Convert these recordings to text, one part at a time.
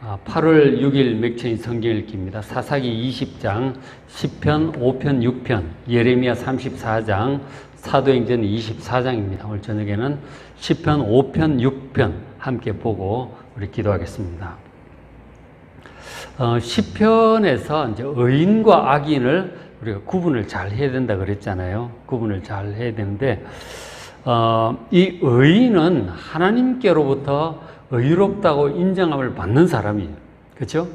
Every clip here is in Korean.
8월 6일 맥체인 성경 읽기입니다. 사사기 20장, 시편 5편, 6편, 예레미야 34장, 사도행전 24장입니다. 오늘 저녁에는 시편 5편, 6편 함께 보고 우리 기도하겠습니다. 시편에서 이제 의인과 악인을 우리가 구분을 잘 해야 된다 그랬잖아요. 구분을 잘 해야 되는데, 이 의인은 하나님께로부터 의롭다고 인정함을 받는 사람이에요. 그렇죠?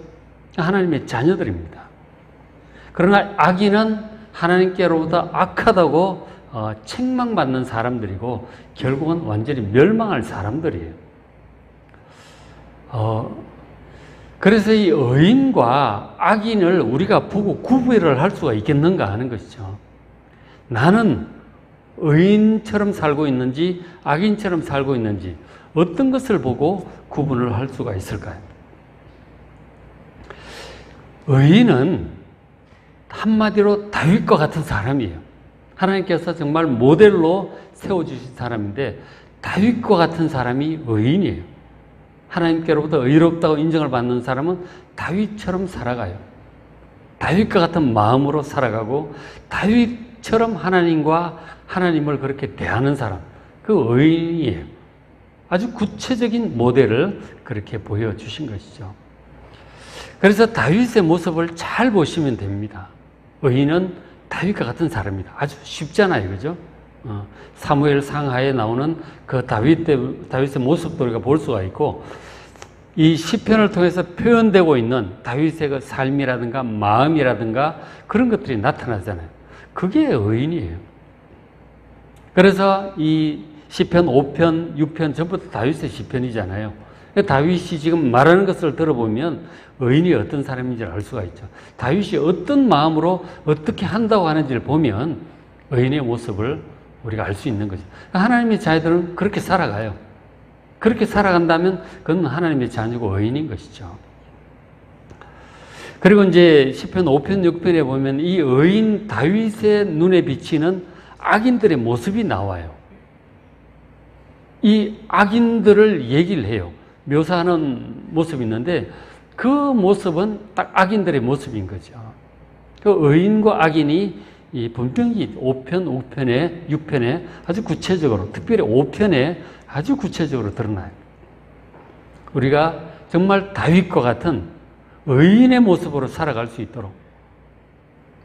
하나님의 자녀들입니다. 그러나 악인은 하나님께로부터 악하다고 책망받는 사람들이고 결국은 완전히 멸망할 사람들이에요. 그래서 이 의인과 악인을 우리가 보고 구별을 할 수가 있겠는가 하는 것이죠. 나는 의인처럼 살고 있는지 악인처럼 살고 있는지 어떤 것을 보고 구분을 할 수가 있을까요? 의인은 한마디로 다윗과 같은 사람이에요. 하나님께서 정말 모델로 세워주신 사람인데 다윗과 같은 사람이 의인이에요. 하나님께로부터 의롭다고 인정을 받는 사람은 다윗처럼 살아가요. 다윗과 같은 마음으로 살아가고 다윗처럼 하나님을 그렇게 대하는 사람, 그 의인이에요. 아주 구체적인 모델을 그렇게 보여주신 것이죠. 그래서 다윗의 모습을 잘 보시면 됩니다. 의인은 다윗과 같은 사람입니다. 아주 쉽잖아요. 그죠? 사무엘 상하에 나오는 그 다윗의 모습도 우리가 볼 수가 있고, 이 시편을 통해서 표현되고 있는 다윗의 그 삶이라든가 마음이라든가 그런 것들이 나타나잖아요. 그게 의인이에요. 그래서 이 시편 5편, 6편 전부 다 다윗의 시편이잖아요. 다윗이 지금 말하는 것을 들어보면 의인이 어떤 사람인지 알 수가 있죠. 다윗이 어떤 마음으로 어떻게 한다고 하는지를 보면 의인의 모습을 우리가 알 수 있는 거죠. 하나님의 자녀들은 그렇게 살아가요. 그렇게 살아간다면 그건 하나님의 자녀고 의인인 것이죠. 그리고 이제 시편 5편, 6편에 보면 이 의인 다윗의 눈에 비치는 악인들의 모습이 나와요. 이 악인들을 얘기를 해요. 묘사하는 모습이 있는데 그 모습은 딱 악인들의 모습인 거죠. 그 의인과 악인이 이 분명히 5편, 5편에, 6편에 아주 구체적으로, 특별히 5편에 아주 구체적으로 드러나요. 우리가 정말 다윗과 같은 의인의 모습으로 살아갈 수 있도록,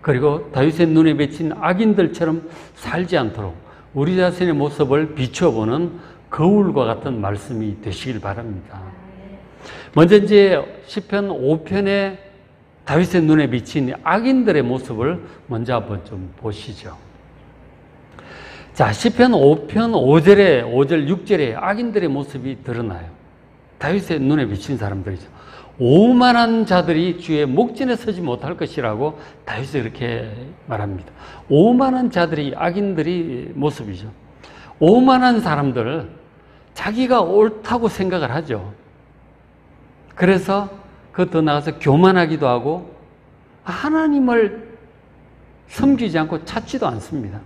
그리고 다윗의 눈에 비친 악인들처럼 살지 않도록 우리 자신의 모습을 비춰보는 거울과 같은 말씀이 되시길 바랍니다. 먼저 이제 시편 5편에 다윗의 눈에 비친 악인들의 모습을 먼저 한번 좀 보시죠. 자, 시편 5편 5절, 6절에 악인들의 모습이 드러나요. 다윗의 눈에 비친 사람들이죠. 오만한 자들이 주의 목전에 서지 못할 것이라고 다윗이 이렇게 말합니다. 오만한 자들이 악인들이 모습이죠. 오만한 사람들, 자기가 옳다고 생각을 하죠. 그래서 더 나아가서 교만하기도 하고 하나님을 섬기지 않고 찾지도 않습니다.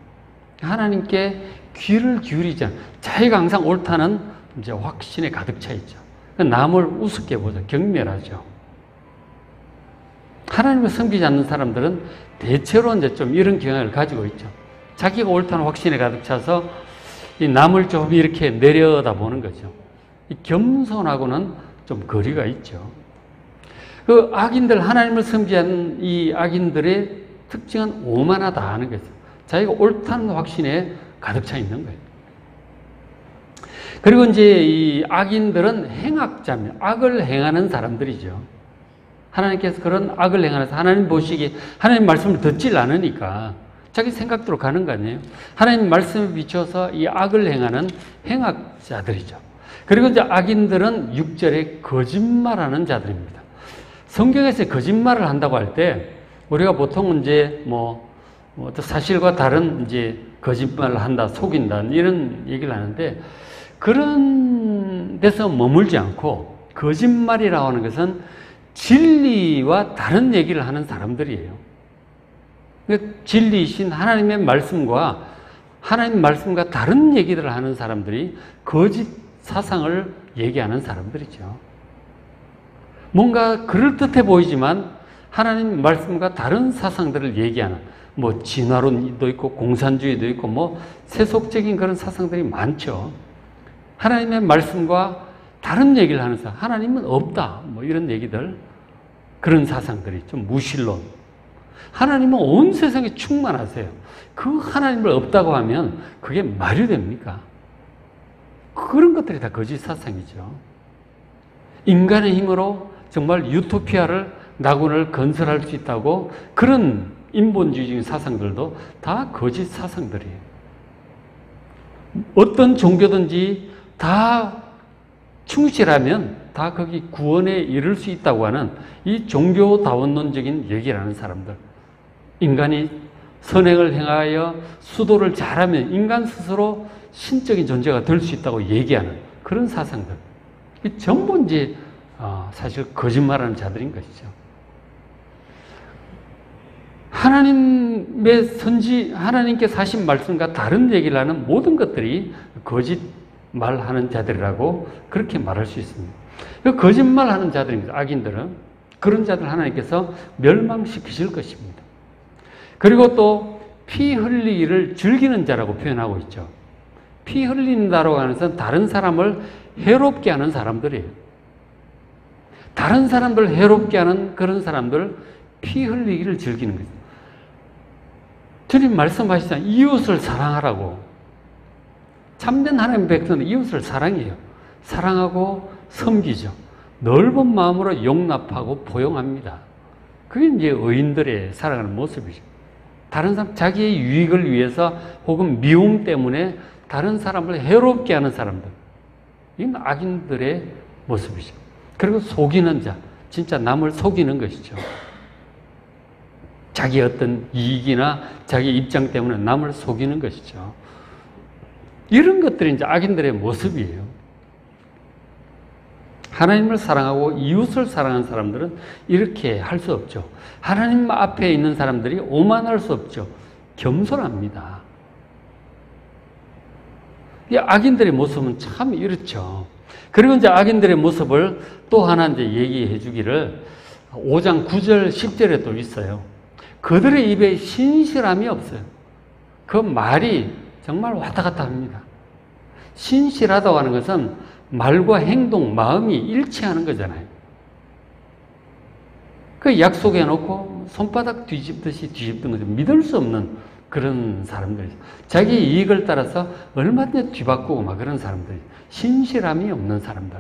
하나님께 귀를 기울이지 않고 자기가 항상 옳다는 이제 확신에 가득 차 있죠. 남을 우습게 보죠. 경멸하죠. 하나님을 섬기지 않는 사람들은 대체로 이제 좀 이런 경향을 가지고 있죠. 자기가 옳다는 확신에 가득 차서 이 남을 좀 이렇게 내려다보는 거죠. 이 겸손하고는 좀 거리가 있죠. 그 악인들, 하나님을 섬기지 않는 이 악인들의 특징은 오만하다 하는 거죠. 자기가 옳다는 확신에 가득 차 있는 거예요. 그리고 이제 이 악인들은 행악자입니다. 악을 행하는 사람들이죠. 하나님께서 그런 악을 행하는, 하나님 보시기에 하나님 말씀을 듣질 않으니까 자기 생각대로 가는 거 아니에요? 하나님 말씀에 비춰서 이 악을 행하는 행악자들이죠. 그리고 이제 악인들은 6절에 거짓말하는 자들입니다. 성경에서 거짓말을 한다고 할 때 우리가 보통 이제 어떤 사실과 다른 이제 거짓말을 한다, 속인다 이런 얘기를 하는데 그런 데서 머물지 않고 거짓말이라고 하는 것은 진리와 다른 얘기를 하는 사람들이에요. 진리이신 하나님의 말씀과 하나님 말씀과 다른 얘기들을 하는 사람들이 거짓 사상을 얘기하는 사람들이죠. 뭔가 그럴듯해 보이지만 하나님 말씀과 다른 사상들을 얘기하는 뭐 진화론도 있고 공산주의도 있고 뭐 세속적인 그런 사상들이 많죠. 하나님의 말씀과 다른 얘기를 하는 사람, 하나님은 없다 뭐 이런 얘기들, 그런 사상들이 좀 무신론. 하나님은 온 세상에 충만하세요. 그 하나님을 없다고 하면 그게 말이 됩니까? 그런 것들이 다 거짓 사상이죠. 인간의 힘으로 정말 유토피아를, 낙원을 건설할 수 있다고, 그런 인본주의적인 사상들도 다 거짓 사상들이에요. 어떤 종교든지 다 충실하면 다 거기 구원에 이를 수 있다고 하는 이 종교다원론적인 얘기를 하는 사람들. 인간이 선행을 행하여 수도를 잘하면 인간 스스로 신적인 존재가 될 수 있다고 얘기하는 그런 사상들. 이 전부 이제 사실 거짓말하는 자들인 것이죠. 하나님의 하나님께서 하신 말씀과 다른 얘기를 하는 모든 것들이 거짓말하는 자들이라고 그렇게 말할 수 있습니다. 거짓말하는 자들입니다. 악인들은. 그런 자들 하나님께서 멸망시키실 것입니다. 그리고 또 피 흘리기를 즐기는 자라고 표현하고 있죠. 피 흘린다라고 하는 것은 다른 사람을 해롭게 하는 사람들이에요. 다른 사람들 해롭게 하는 그런 사람들, 피 흘리기를 즐기는 거죠. 주님 말씀하시잖아요. 이웃을 사랑하라고. 참된 하나님의 백성은 이웃을 사랑해요. 사랑하고 섬기죠. 넓은 마음으로 용납하고 포용합니다. 그게 이제 의인들의 살아가는 모습이죠. 다른 사람, 자기의 유익을 위해서 혹은 미움 때문에 다른 사람을 해롭게 하는 사람들. 이건 악인들의 모습이죠. 그리고 속이는 자, 진짜 남을 속이는 것이죠. 자기 어떤 이익이나 자기 입장 때문에 남을 속이는 것이죠. 이런 것들이 이제 악인들의 모습이에요. 하나님을 사랑하고 이웃을 사랑하는 사람들은 이렇게 할 수 없죠. 하나님 앞에 있는 사람들이 오만할 수 없죠. 겸손합니다. 이 악인들의 모습은 참 이렇죠. 그리고 이제 악인들의 모습을 또 하나 이제 얘기해 주기를 5장 9절 10절에 또 있어요. 그들의 입에 신실함이 없어요. 그 말이 정말 왔다 갔다 합니다. 신실하다고 하는 것은 말과 행동, 마음이 일치하는 거잖아요. 그 약속해 놓고 손바닥 뒤집듯이 뒤집는 거죠. 믿을 수 없는 그런 사람들이죠. 자기 이익을 따라서 얼마든지 뒤바꾸고 막 그런 사람들이죠. 신실함이 없는 사람들.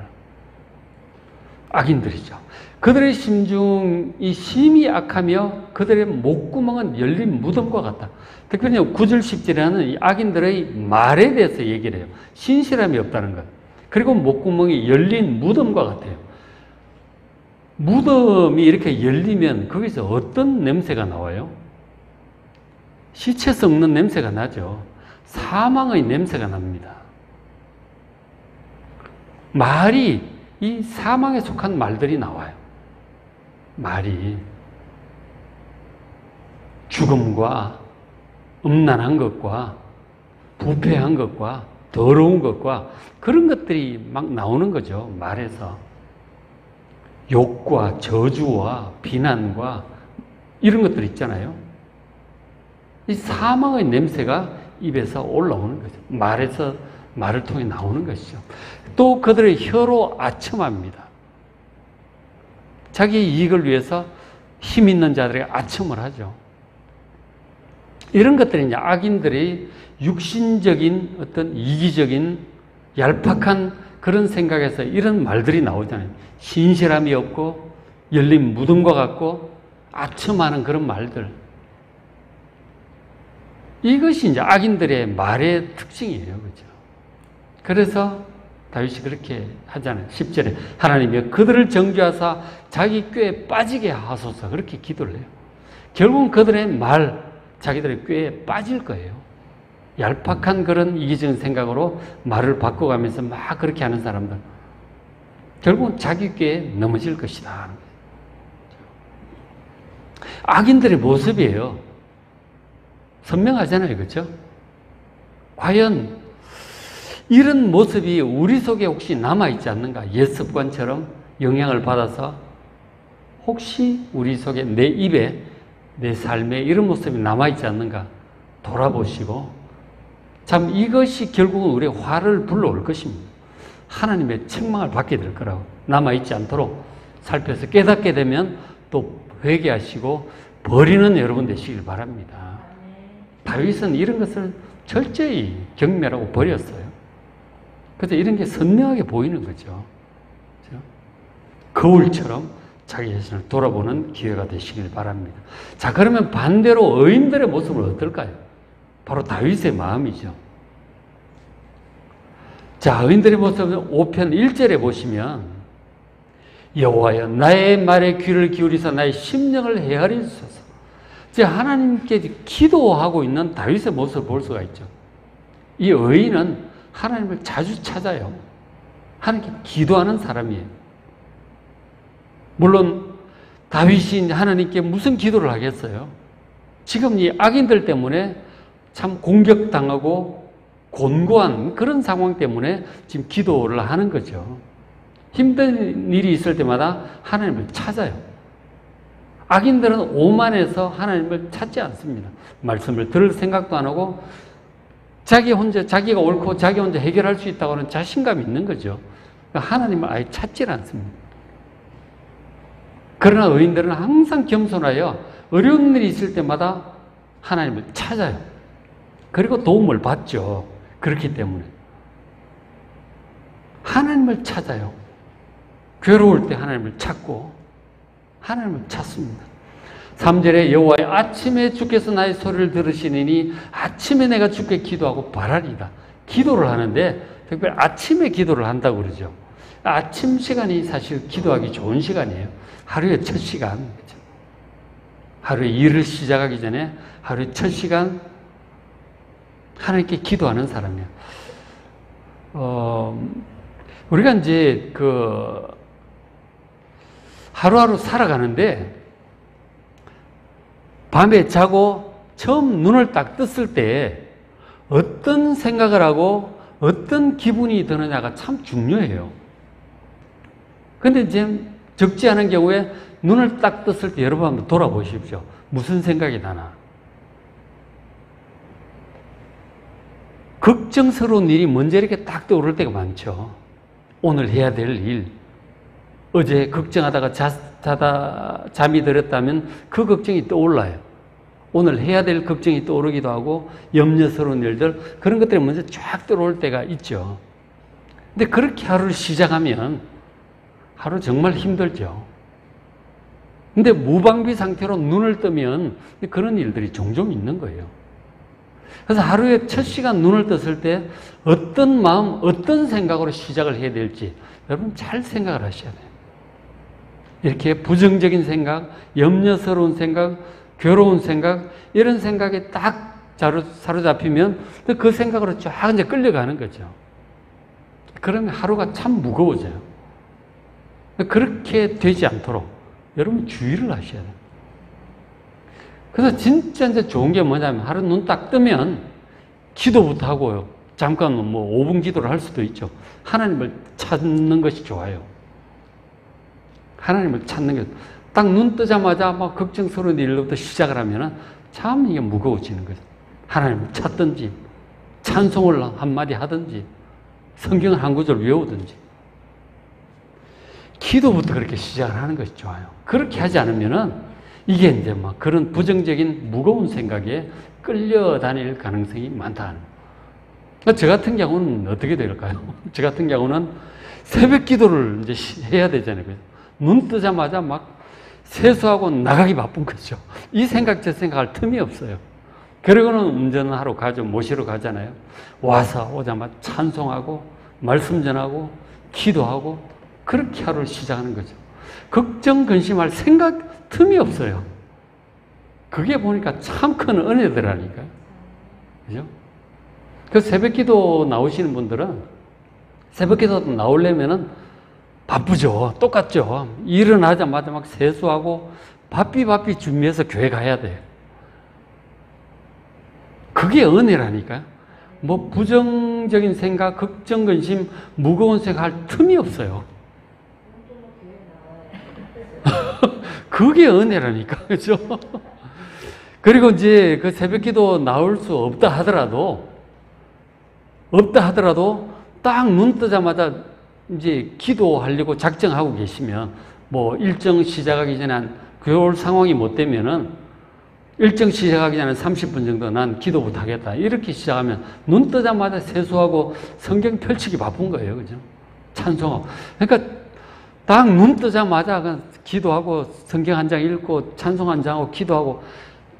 악인들이죠. 그들의 심중이 심히 악하며 그들의 목구멍은 열린 무덤과 같다. 특별히 9절 10절에는 이 악인들의 말에 대해서 얘기를 해요. 신실함이 없다는 것. 그리고 목구멍이 열린 무덤과 같아요. 무덤이 이렇게 열리면 거기서 어떤 냄새가 나와요? 시체 썩는 냄새가 나죠. 사망의 냄새가 납니다. 말이, 이 사망에 속한 말들이 나와요. 말이 죽음과 음란한 것과 부패한 것과 더러운 것과 그런 것들이 막 나오는 거죠. 말에서 욕과 저주와 비난과 이런 것들 있잖아요. 이 사망의 냄새가 입에서 올라오는 거죠. 말에서, 말을 통해 나오는 것이죠. 또 그들의 혀로 아첨합니다. 자기 이익을 위해서 힘 있는 자들에게 아첨을 하죠. 이런 것들이 이제 악인들이 육신적인 어떤 이기적인 얄팍한 그런 생각에서 이런 말들이 나오잖아요. 신실함이 없고 열린 무덤과 같고 아첨하는 그런 말들. 이것이 이제 악인들의 말의 특징이에요. 그죠? 그래서 다윗이 그렇게 하잖아요. 10절에 하나님이 그들을 정죄하사 자기 꾀에 빠지게 하소서 그렇게 기도를 해요. 결국은 그들의 말, 자기들의 꾀에 빠질 거예요. 얄팍한 그런 이기적인 생각으로 말을 바꿔가면서 막 그렇게 하는 사람들. 결국은 자기 꾀에 넘어질 것이다. 악인들의 모습이에요. 선명하잖아요. 그렇죠? 과연 이런 모습이 우리 속에 혹시 남아있지 않는가? 옛 습관처럼 영향을 받아서 혹시 우리 속에 내 입에 내 삶에 이런 모습이 남아있지 않는가 돌아보시고 참 이것이 결국은 우리의 화를 불러올 것입니다. 하나님의 책망을 받게 될 거라고. 남아있지 않도록 살펴서 깨닫게 되면 또 회개하시고 버리는 여러분 되시길 바랍니다. 다윗은 이런 것을 철저히 경멸하고 버렸어요. 그래서 이런 게 선명하게 보이는 거죠. 그렇죠? 거울처럼 자기 자신을 돌아보는 기회가 되시길 바랍니다. 자, 그러면 반대로 의인들의 모습은 어떨까요? 바로 다윗의 마음이죠. 자, 의인들의 모습은 5편 1절에 보시면 여호와여 나의 말에 귀를 기울이사 나의 심령을 헤아려 주소서. 이제 하나님께 기도하고 있는 다윗의 모습을 볼 수가 있죠. 이 의인은 하나님을 자주 찾아요. 하나님께 기도하는 사람이에요. 물론 다윗이 하나님께 무슨 기도를 하겠어요? 지금 이 악인들 때문에 참 공격당하고 곤고한 그런 상황 때문에 지금 기도를 하는 거죠. 힘든 일이 있을 때마다 하나님을 찾아요. 악인들은 오만해서 하나님을 찾지 않습니다. 말씀을 들을 생각도 안 하고 자기가 옳고 자기 혼자 해결할 수 있다고 하는 자신감이 있는 거죠. 하나님을 아예 찾질 않습니다. 그러나 의인들은 항상 겸손하여 어려운 일이 있을 때마다 하나님을 찾아요. 그리고 도움을 받죠. 그렇기 때문에 하나님을 찾아요. 괴로울 때 하나님을 찾고 하나님을 찾습니다. 3절에 여호와의 아침에 주께서 나의 소리를 들으시니 아침에 내가 주께 기도하고 바라리다. 기도를 하는데 특별히 아침에 기도를 한다고 그러죠. 아침 시간이 사실 기도하기 좋은 시간이에요. 하루의 첫 시간. 그렇죠? 하루의 일을 시작하기 전에 하루의 첫 시간 하나님께 기도하는 사람이에요. 우리가 이제 하루하루 살아가는데 밤에 자고 처음 눈을 딱 떴을 때 어떤 생각을 하고 어떤 기분이 드느냐가 참 중요해요. 근데 이제 적지 않은 경우에 눈을 딱 떴을 때 여러분 한번 돌아보십시오. 무슨 생각이 나나? 걱정스러운 일이 먼저 이렇게 딱 떠오를 때가 많죠. 오늘 해야 될 일. 어제 걱정하다가 잠이 들었다면 그 걱정이 떠올라요. 오늘 해야 될 걱정이 떠오르기도 하고 염려스러운 일들 그런 것들이 먼저 쫙 떠오를 때가 있죠. 근데 그렇게 하루를 시작하면 하루 정말 힘들죠. 근데 무방비 상태로 눈을 뜨면 그런 일들이 종종 있는 거예요. 그래서 하루의 첫 시간 눈을 떴을 때 어떤 마음, 어떤 생각으로 시작을 해야 될지 여러분 잘 생각을 하셔야 돼요. 이렇게 부정적인 생각, 염려스러운 생각, 괴로운 생각 이런 생각에 딱 사로잡히면 그 생각으로 쫙 이제 끌려가는 거죠. 그러면 하루가 참 무거워져요. 그렇게 되지 않도록 여러분 주의를 하셔야 돼요. 그래서 진짜 이제 좋은 게 뭐냐면 하루 눈 딱 뜨면 기도부터 하고요. 잠깐 뭐 5분 기도를 할 수도 있죠. 하나님을 찾는 것이 좋아요. 하나님을 찾는 게 딱 눈 뜨자마자 막 걱정스러운 일로부터 시작을 하면은 참 이게 무거워지는 거죠. 하나님을 찾든지 찬송을 한마디 하든지 성경을 한 구절 외우든지 기도부터 그렇게 시작을 하는 것이 좋아요. 그렇게 하지 않으면은 이게 이제 막 그런 부정적인 무거운 생각에 끌려다닐 가능성이 많다는 거예요. 저 같은 경우는 어떻게 될까요? 저 같은 경우는 새벽 기도를 이제 해야 되잖아요. 눈 뜨자마자 막 세수하고 나가기 바쁜 거죠. 이 생각 저 생각할 틈이 없어요. 그러고는 운전하러 가죠. 모시러 가잖아요. 와서 오자마자 찬송하고 말씀 전하고 기도하고 그렇게 하루를 시작하는 거죠. 걱정 근심할 생각 틈이 없어요. 그게 보니까 참 큰 은혜더라니까요. 그죠? 그 새벽 기도 나오시는 분들은 새벽 기도 나오려면은 바쁘죠. 똑같죠. 일어나자마자 막 세수하고 바삐 준비해서 교회 가야 돼요. 그게 은혜라니까요. 뭐 부정적인 생각, 걱정, 근심, 무거운 생각 할 틈이 없어요. 그게 은혜라니까. 그죠? 그리고 이제 그 새벽 기도 나올 수 없다 하더라도 딱 눈 뜨자마자 이제 기도하려고 작정하고 계시면, 뭐 일정 시작하기 전에 한 그럴 상황이 못 되면은 일정 시작하기 전에 30분 정도 난 기도부터 하겠다. 이렇게 시작하면 눈 뜨자마자 세수하고 성경 펼치기 바쁜 거예요. 그죠? 찬송하고. 그러니까 딱 눈 뜨자마자 기도하고 성경 한 장 읽고 찬송 한 장 하고 기도하고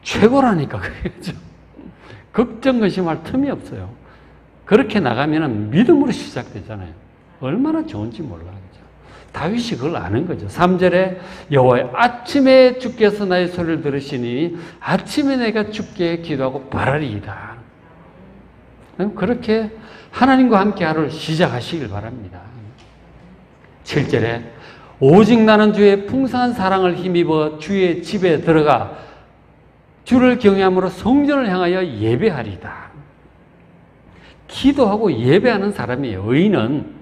최고라니까. 그죠? 걱정, 근심할 틈이 없어요. 그렇게 나가면 믿음으로 시작되잖아요. 얼마나 좋은지 몰라. 그죠? 다윗이 그걸 아는 거죠. 3절에 여호와여, 아침에 주께서 나의 소리를 들으시니 아침에 내가 주께 기도하고 바라리이다. 그렇게 하나님과 함께 하루를 시작하시길 바랍니다. 7절에 오직 나는 주의 풍성한 사랑을 힘입어 주의 집에 들어가 주를 경외함으로 성전을 향하여 예배하리다. 기도하고 예배하는 사람이에요. 의인은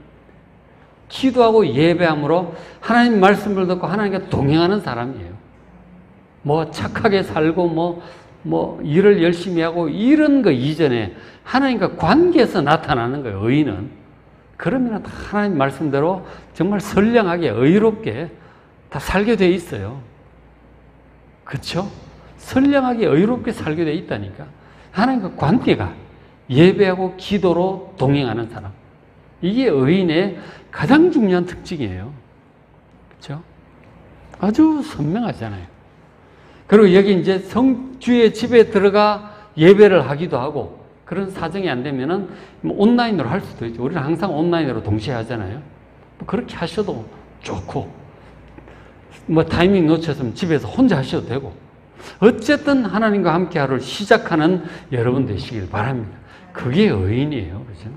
기도하고 예배함으로 하나님 말씀을 듣고 하나님과 동행하는 사람이에요. 뭐 착하게 살고 뭐 일을 열심히 하고 이런 거 이전에 하나님과 관계에서 나타나는 거예요. 의인은. 그러면 하나님 말씀대로 정말 선량하게 의롭게 다 살게 돼 있어요. 그렇죠? 선량하게 의롭게 살게 돼 있다니까. 하나님과 관계가 예배하고 기도로 동행하는 사람. 이게 의인의 가장 중요한 특징이에요. 그렇죠? 아주 선명하잖아요. 그리고 여기 이제 주의 집에 들어가 예배를 하기도 하고, 그런 사정이 안 되면은 온라인으로 할 수도 있죠. 우리는 항상 온라인으로 동시에 하잖아요. 그렇게 하셔도 좋고, 뭐 타이밍 놓쳤으면 집에서 혼자 하셔도 되고, 어쨌든 하나님과 함께 하루를 시작하는 여러분 되시길 바랍니다. 그게 의인이에요. 그죠?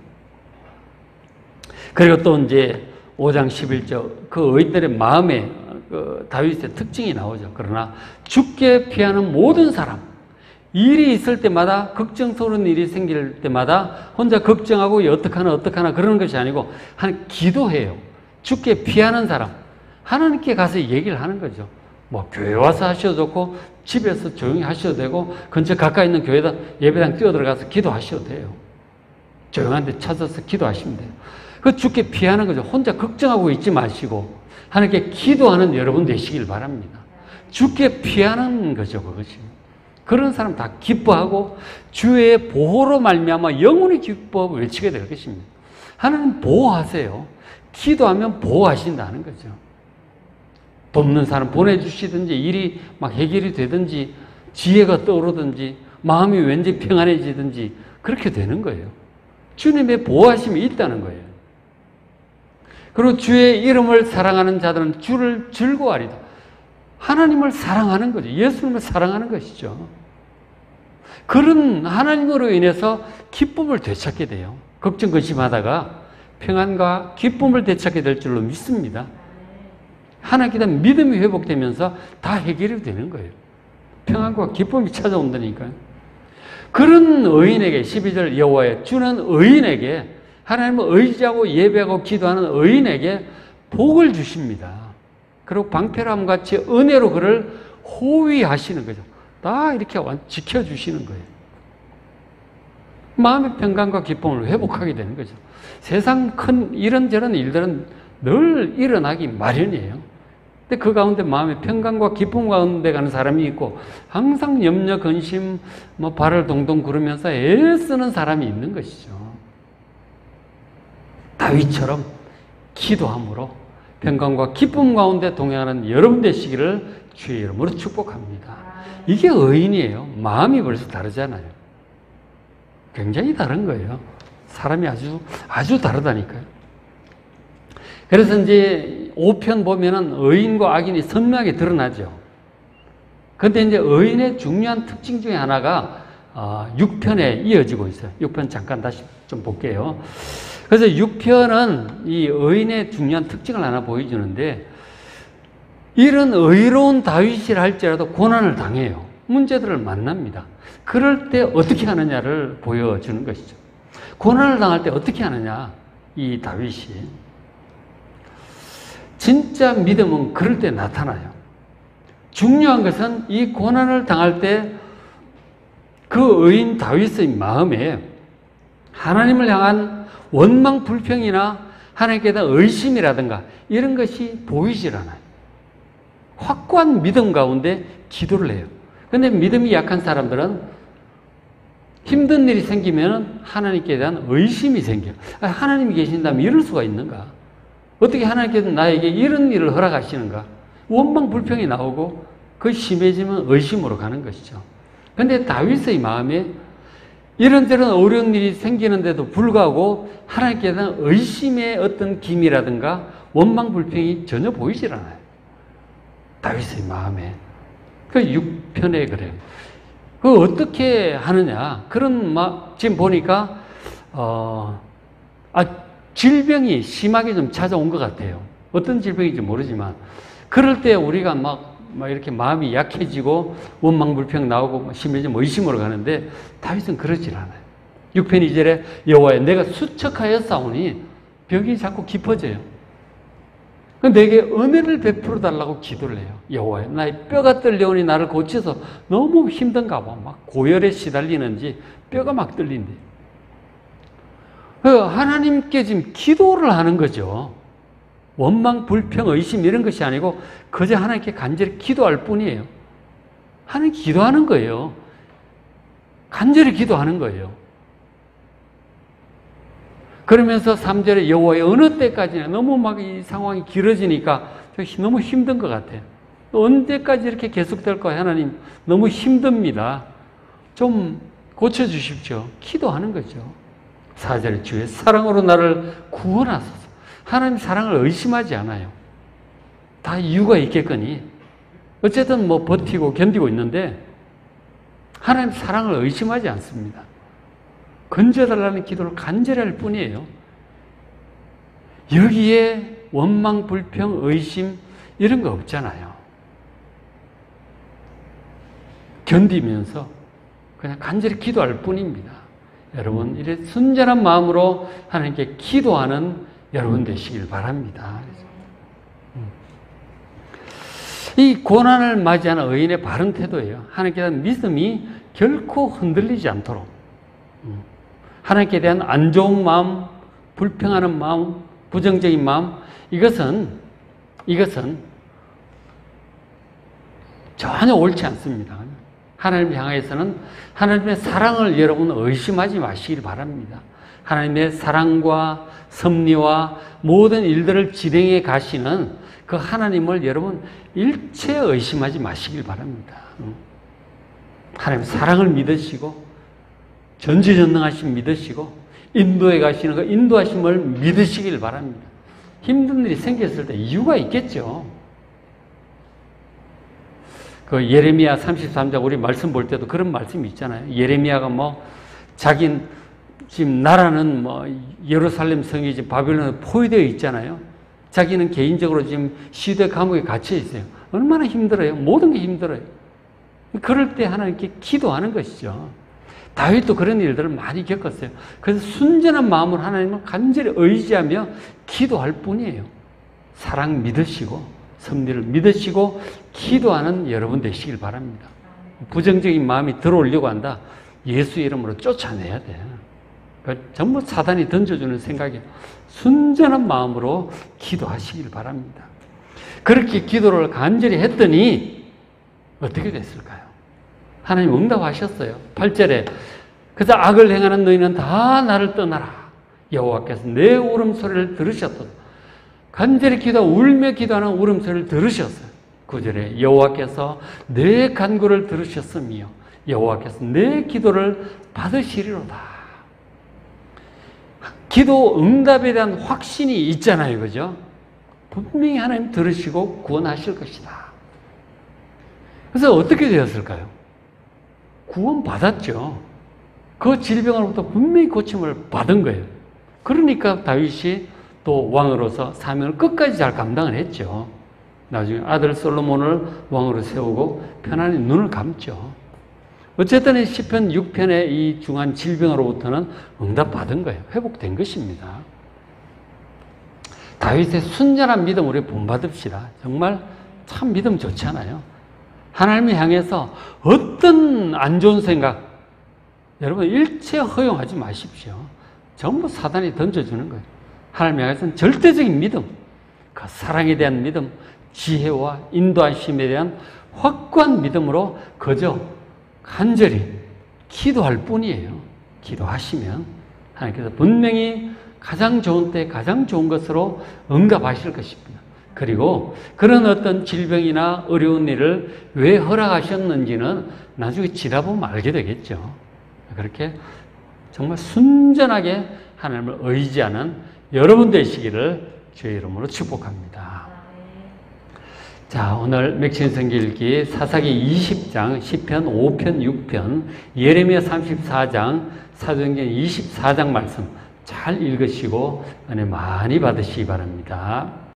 그리고 또 이제 5장 11절, 그 의인들의 마음에 그 다윗의 특징이 나오죠. 그러나 주께 피하는 모든 사람, 일이 있을 때마다, 걱정스러운 일이 생길 때마다 혼자 걱정하고 어떡하나 그러는 것이 아니고 기도해요. 주께 피하는 사람, 하나님께 가서 얘기를 하는 거죠. 뭐 교회 와서 하셔도 좋고 집에서 조용히 하셔도 되고 근처 가까이 있는 교회당 예배당 뛰어들어가서 기도하셔도 돼요. 조용한 데 찾아서 기도하시면 돼요. 그 주께 피하는 거죠. 혼자 걱정하고 있지 마시고 하나님께 기도하는 여러분 되시길 바랍니다. 주께 피하는 거죠. 그것이. 그런 사람 다 기뻐하고 주의 보호로 말미암아 영원히 기뻐 외치게 될 것입니다. 하나님 보호하세요. 기도하면 보호하신다는 거죠. 돕는 사람 보내주시든지 일이 막 해결이 되든지 지혜가 떠오르든지 마음이 왠지 평안해지든지 그렇게 되는 거예요. 주님의 보호하심이 있다는 거예요. 그리고 주의 이름을 사랑하는 자들은 주를 즐거워하리다. 하나님을 사랑하는 거죠. 예수님을 사랑하는 것이죠. 그런 하나님으로 인해서 기쁨을 되찾게 돼요. 걱정 근심하다가 평안과 기쁨을 되찾게 될 줄로 믿습니다. 하나님께 대한 믿음이 회복되면서 다 해결이 되는 거예요. 평안과 기쁨이 찾아온다니까요. 그런 의인에게 12절 여호와의 주는 의인에게 하나님을 의지하고 예배하고 기도하는 의인에게 복을 주십니다. 그리고 방패람 같이 은혜로 그를 호위하시는 거죠. 다 이렇게 지켜주시는 거예요. 마음의 평강과 기쁨을 회복하게 되는 거죠. 세상 큰 이런저런 일들은 늘 일어나기 마련이에요. 근데 그 가운데 마음의 평강과 기쁨 가운데 가는 사람이 있고 항상 염려, 근심, 발을 동동 구르면서 애쓰는 사람이 있는 것이죠. 다윗처럼 기도함으로 평강과 기쁨 가운데 동행하는 여러분 되시기를 주의 이름으로 축복합니다. 이게 의인이에요. 마음이 벌써 다르잖아요. 굉장히 다른 거예요. 사람이 아주 다르다니까요. 그래서 이제 5편 보면은 의인과 악인이 선명하게 드러나죠. 그런데 이제 의인의 중요한 특징 중에 하나가 6편에 이어지고 있어요. 6편 잠깐 다시 좀 볼게요. 그래서 6편은 이 의인의 중요한 특징을 하나 보여주는데, 이런 의로운 다윗이라 할지라도 고난을 당해요. 문제들을 만납니다. 그럴 때 어떻게 하느냐를 보여주는 것이죠. 고난을 당할 때 어떻게 하느냐, 이 다윗이. 진짜 믿음은 그럴 때 나타나요. 중요한 것은 이 고난을 당할 때 그 의인 다윗의 마음에 하나님을 향한 원망 불평이나 하나님께 대한 의심이라든가 이런 것이 보이질 않아요. 확고한 믿음 가운데 기도를 해요. 그런데 믿음이 약한 사람들은 힘든 일이 생기면 하나님께 대한 의심이 생겨요. 하나님이 계신다면 이럴 수가 있는가? 어떻게 하나님께서 나에게 이런 일을 허락하시는가? 원망 불평이 나오고 그 심해지면 의심으로 가는 것이죠. 그런데 다윗의 마음에 이런저런 어려운 일이 생기는데도 불구하고 하나님께 대한 의심의 어떤 기미라든가 원망 불평이 전혀 보이질 않아요. 다윗의 마음에. 그 6편에 그래요. 그 어떻게 하느냐? 그런 지금 보니까 질병이 심하게 좀 찾아온 것 같아요. 어떤 질병인지 모르지만 그럴 때 우리가 막 이렇게 마음이 약해지고 원망불평 나오고 심해지면 의심으로 가는데 다윗은 그러질 않아요. 6편 2절에 여호와여 내가 수척하여 싸우니 벽이 자꾸 깊어져요. 내게 은혜를 베풀어 달라고 기도를 해요. 여호와여 나의 뼈가 떨려오니 나를 고쳐서 너무 힘든가 봐. 막 고열에 시달리는지 뼈가 막 떨린대. 하나님께 지금 기도를 하는 거죠. 원망, 불평, 의심 이런 것이 아니고 그저 하나님께 간절히 기도할 뿐이에요. 하나님 기도하는 거예요. 간절히 기도하는 거예요. 그러면서 3절에 여호와의 어느 때까지나 너무 막 이 상황이 길어지니까 너무 힘든 것 같아요. 언제까지 이렇게 계속될 거예요? 하나님 너무 힘듭니다. 좀 고쳐주십시오. 기도하는 거죠. 4절에 주의 사랑으로 나를 구원하소서. 하나님 사랑을 의심하지 않아요. 다 이유가 있겠거니. 어쨌든 버티고 견디고 있는데 하나님 사랑을 의심하지 않습니다. 건져달라는 기도를 간절히 할 뿐이에요. 여기에 원망, 불평, 의심 이런 거 없잖아요. 견디면서 그냥 간절히 기도할 뿐입니다. 여러분 이래 순전한 마음으로 하나님께 기도하는 여러분 되시길 바랍니다. 이 고난을 맞이하는 의인의 바른 태도예요. 하나님께 대한 믿음이 결코 흔들리지 않도록 하나님께 대한 안 좋은 마음, 불평하는 마음, 부정적인 마음 이것은 전혀 옳지 않습니다. 하나님을 향해서는 하나님의 사랑을 여러분 의심하지 마시길 바랍니다. 하나님의 사랑과 섭리와 모든 일들을 진행해 가시는 그 하나님을 여러분 일체 의심하지 마시길 바랍니다. 하나님 사랑을 믿으시고 전지전능하심 믿으시고 인도에 가시는 그 인도하심을 믿으시길 바랍니다. 힘든 일이 생겼을 때 이유가 있겠죠. 그 예레미야 33장 우리 말씀 볼 때도 그런 말씀이 있잖아요. 예레미야가 자긴 지금 나라는 예루살렘 성이 지금 바빌론에 포위되어 있잖아요. 자기는 개인적으로 지금 시대 감옥에 갇혀 있어요. 얼마나 힘들어요. 모든 게 힘들어요. 그럴 때 하나님께 기도하는 것이죠. 다윗도 그런 일들을 많이 겪었어요. 그래서 순전한 마음으로 하나님을 간절히 의지하며 기도할 뿐이에요. 사랑 믿으시고 섭리를 믿으시고 기도하는 여러분 되시길 바랍니다. 부정적인 마음이 들어오려고 한다. 예수 이름으로 쫓아내야 돼요. 그러니까 전부 사단이 던져주는 생각에 순전한 마음으로 기도하시길 바랍니다. 그렇게 기도를 간절히 했더니 어떻게 됐을까요? 하나님 응답하셨어요. 8절에 그래서 악을 행하는 너희는 다 나를 떠나라. 여호와께서 내 울음소리를 들으셨도다. 간절히 기도하고 울며 기도하는 울음소리를 들으셨어요. 9절에 여호와께서 내 간구를 들으셨으며 여호와께서 내 기도를 받으시리로다. 기도 응답에 대한 확신이 있잖아요. 그죠? 분명히 하나님 들으시고 구원하실 것이다. 그래서 어떻게 되었을까요? 구원받았죠. 그 질병으로부터 분명히 고침을 받은 거예요. 그러니까 다윗이 또 왕으로서 사명을 끝까지 잘 감당을 했죠. 나중에 아들 솔로몬을 왕으로 세우고 편안히 눈을 감죠. 어쨌든 이 시편 6편의 이 중한 질병으로부터는 응답받은 거예요. 회복된 것입니다. 다윗의 순전한 믿음 우리 본받읍시다. 정말 참 믿음 좋잖아요. 하나님을 향해서 어떤 안 좋은 생각, 여러분 일체 허용하지 마십시오. 전부 사단이 던져주는 거예요. 하나님을 향해서는 절대적인 믿음, 그 사랑에 대한 믿음, 지혜와 인도하심에 대한 확고한 믿음으로 그저 간절히 기도할 뿐이에요. 기도하시면 하나님께서 분명히 가장 좋은 때 가장 좋은 것으로 응답하실 것입니다. 그리고 그런 어떤 질병이나 어려운 일을 왜 허락하셨는지는 나중에 지나보면 알게 되겠죠. 그렇게 정말 순전하게 하나님을 의지하는 여러분 되시기를 주의 이름으로 축복합니다. 자, 오늘 맥신성기 읽기 사사기 20장, 시편 5편, 6편, 예레미야 34장, 사도행전 24장 말씀 잘 읽으시고 은혜 많이 받으시기 바랍니다.